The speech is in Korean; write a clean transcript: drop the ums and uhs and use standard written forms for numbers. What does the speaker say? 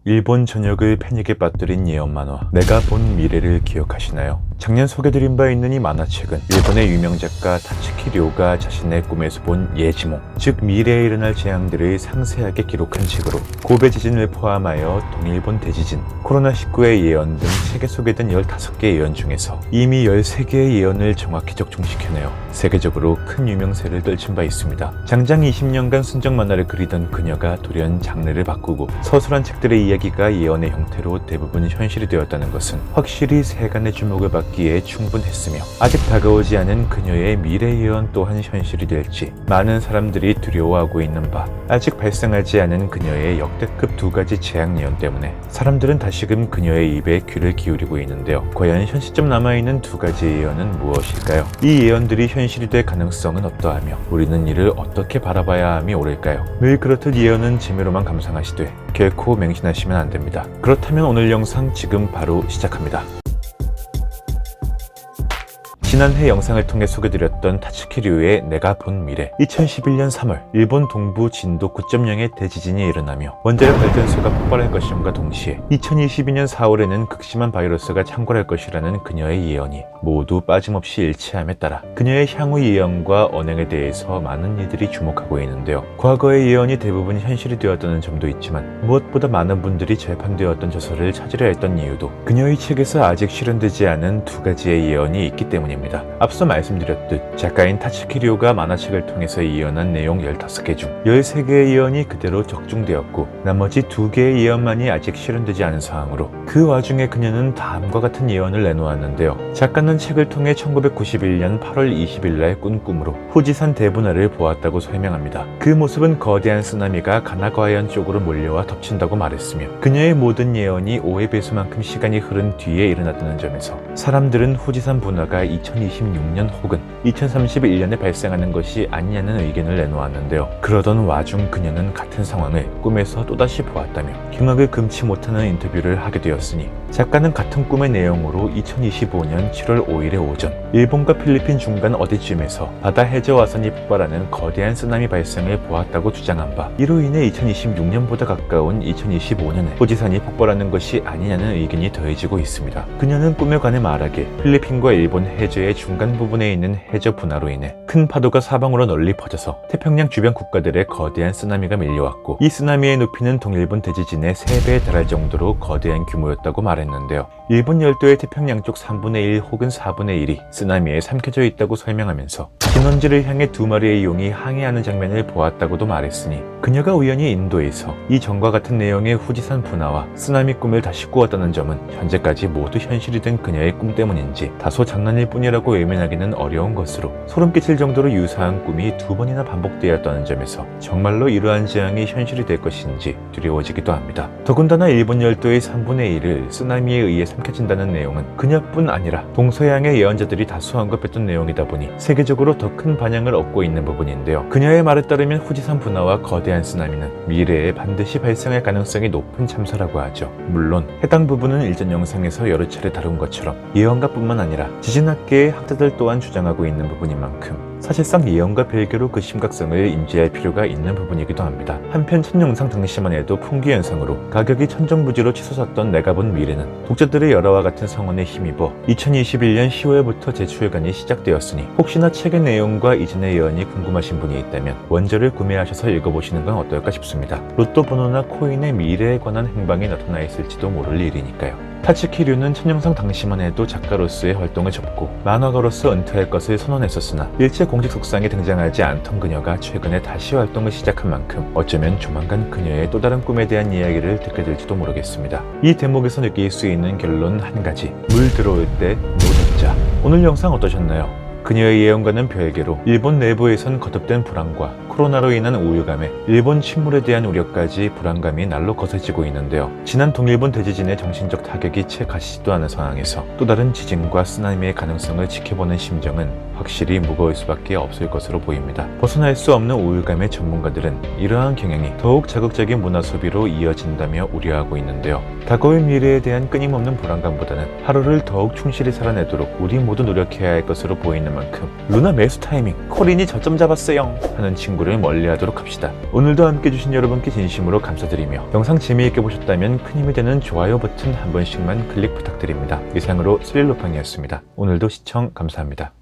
일본 전역을 패닉에 빠뜨린 예언 만화 내가 본 미래를 기억하시나요? 작년 소개드린 바 있는 이 만화책은 일본의 유명 작가 타츠키 료가 자신의 꿈에서 본 예지몽, 즉 미래에 일어날 재앙들을 상세하게 기록한 책으로 고베 지진을 포함하여 동일본 대지진, 코로나19의 예언 등 책에 소개된 15개 예언 중에서 이미 13개의 예언을 정확히 적중시켜내어 세계적으로 큰 유명세를 떨친 바 있습니다. 장장 20년간 순정 만화를 그리던 그녀가 돌연 장르를 바꾸고 서술한 책들의 이야기가 예언의 형태로 대부분 현실이 되었다는 것은 확실히 세간의 주목을 받기에 충분했으며, 아직 다가오지 않은 그녀의 미래 예언 또한 현실이 될지 많은 사람들이 두려워하고 있는 바, 아직 발생하지 않은 그녀의 역대급 2가지 재앙 예언 때문에 사람들은 다시금 그녀의 입에 귀를 기울이고 있는데요. 과연 현 시점 남아있는 2가지 예언은 무엇일까요? 이 예언들이 현실이 될 가능성은 어떠하며 우리는 이를 어떻게 바라봐야 함이 옳을까요? 늘 그렇듯 예언은 재미로만 감상하시되 결코 맹신하시면 안됩니다. 그렇다면 오늘 영상 지금 바로 시작합니다. 지난해 영상을 통해 소개드렸던 타츠키 류의 내가 본 미래. 2011년 3월 일본 동부 진도 9.0의 대지진이 일어나며 원자력 발전소가 폭발할 것임과 동시에 2022년 4월에는 극심한 바이러스가 창궐할 것이라는 그녀의 예언이 모두 빠짐없이 일치함에 따라 그녀의 향후 예언과 언행에 대해서 많은 이들이 주목하고 있는데요. 과거의 예언이 대부분 현실이 되었다는 점도 있지만 무엇보다 많은 분들이 절판되었던 저서를 찾으려 했던 이유도 그녀의 책에서 아직 실현되지 않은 2가지의 예언이 있기 때문입니다. 앞서 말씀드렸듯 작가인 타츠키 료가 만화책을 통해서 예언한 내용 15개 중 13개의 예언이 그대로 적중되었고 나머지 2개의 예언만이 아직 실현되지 않은 상황으로 그 와중에 그녀는 다음과 같은 예언을 내놓았는데요. 작가는 책을 통해 1991년 8월 20일 날 꾼 꿈으로 후지산 대분화를 보았다고 설명합니다. 그 모습은 거대한 쓰나미가 가나과현 쪽으로 몰려와 덮친다고 말했으며 그녀의 모든 예언이 5의 배수만큼 시간이 흐른 뒤에 일어났다는 점에서 사람들은 후지산 분화가 2026년 혹은 2031년에 발생하는 것이 아니냐는 의견을 내놓았는데요. 그러던 와중 그녀는 같은 상황을 꿈에서 또다시 보았다며 경악을 금치 못하는 인터뷰를 하게 되었으니, 작가는 같은 꿈의 내용으로 2025년 7월 5일의 오전 일본과 필리핀 중간 어디쯤에서 바다 해저 와선이 폭발하는 거대한 쓰나미 발생을 보았다고 주장한 바, 이로 인해 2026년보다 가까운 2025년에 후지산이 폭발하는 것이 아니냐는 의견이 더해지고 있습니다. 그녀는 꿈에 관해 말하길 필리핀과 일본 해저의 중간 부분에 있는 해저 분화로 인해 큰 파도가 사방으로 널리 퍼져서 태평양 주변 국가들의 거대한 쓰나미가 밀려왔고, 이 쓰나미의 높이는 동일본 대지진의 3배에 달할 정도로 거대한 규모였다고 말했는데요. 일본 열도의 태평양 쪽 3분의 1 혹은 4분의 1이 쓰나미에 삼켜져 있다고 설명하면서 진원지를 향해 2마리의 용이 항해하는 장면을 보았다고도 말했으니, 그녀가 우연히 인도에서 이 전과 같은 내용의 후지산 분화와 쓰나미 꿈을 다시 꾸었다는 점은 현재까지 모두 현실이 된 그녀의 꿈 때문인지 다소 장난일 뿐이라고 외면하기는 어려운 것으로, 소름 끼칠 정도로 유사한 꿈이 2번이나 반복되었다는 점에서 정말로 이러한 재앙이 현실이 될 것인지 두려워지기도 합니다. 더군다나 일본 열도의 3분의 1을 쓰나미에 의해 삼켜진다는 내용은 그녀뿐 아니라 동서양의 예언자들이 다수 언급했던 내용이다 보니 세계적으로 더 큰 반향을 얻고 있는 부분인데요. 그녀의 말에 따르면 후지산 분화와 거대한 쓰나미는 미래에 반드시 발생할 가능성이 높은 참사라고 하죠. 물론 해당 부분은 일전 영상에서 여러 차례 다룬 것처럼 예언가뿐만 아니라 지진학계의 학자들 또한 주장하고 있는 부분인 만큼 사실상 예언과 별개로 그 심각성을 인지할 필요가 있는 부분이기도 합니다. 한편 첫 영상 당시만 해도 풍기 현상으로 가격이 천정부지로 치솟았던 내가 본 미래는 독자들의 열화와 같은 성원에 힘입어 2021년 10월부터 재출간이 시작되었으니, 혹시나 책의 내용과 이전의 예언이 궁금하신 분이 있다면 원저를 구매하셔서 읽어보시는 건 어떨까 싶습니다. 로또 번호나 코인의 미래에 관한 행방이 나타나 있을지도 모를 일이니까요. 타츠키 류는 첫 영상 당시만 해도 작가로서의 활동을 접고 만화가로서 은퇴할 것을 선언했었으나 일제 공식 속상에 등장하지 않던 그녀가 최근에 다시 활동을 시작한 만큼 어쩌면 조만간 그녀의 또 다른 꿈에 대한 이야기를 듣게 될지도 모르겠습니다. 이 대목에서 느낄 수 있는 결론 한 가지, 물 들어올 때 노동자. 오늘 영상 어떠셨나요? 그녀의 예언과는 별개로 일본 내부에선 거듭된 불안과 코로나로 인한 우울감에 일본 침몰에 대한 우려까지 불안감이 날로 거세지고 있는데요. 지난 동일본 대지진의 정신적 타격이 채 가시지도 않은 상황에서 또 다른 지진과 쓰나미의 가능성을 지켜보는 심정은 확실히 무거울 수밖에 없을 것으로 보입니다. 벗어날 수 없는 우울감의 전문가들은 이러한 경향이 더욱 자극적인 문화 소비로 이어진다며 우려하고 있는데요. 다가올 미래에 대한 끊임없는 불안감보다는 하루를 더욱 충실히 살아내도록 우리 모두 노력해야 할 것으로 보이는 만큼, 루나 매수 타이밍 코린이 저점 잡았어요 하는 친구 지구를 멀리하도록 합시다. 오늘도 함께 해주신 여러분께 진심으로 감사드리며 영상 재미있게 보셨다면 큰 힘이 되는 좋아요 버튼 한 번씩만 클릭 부탁드립니다. 이상으로 스릴로팡이었습니다. 오늘도 시청 감사합니다.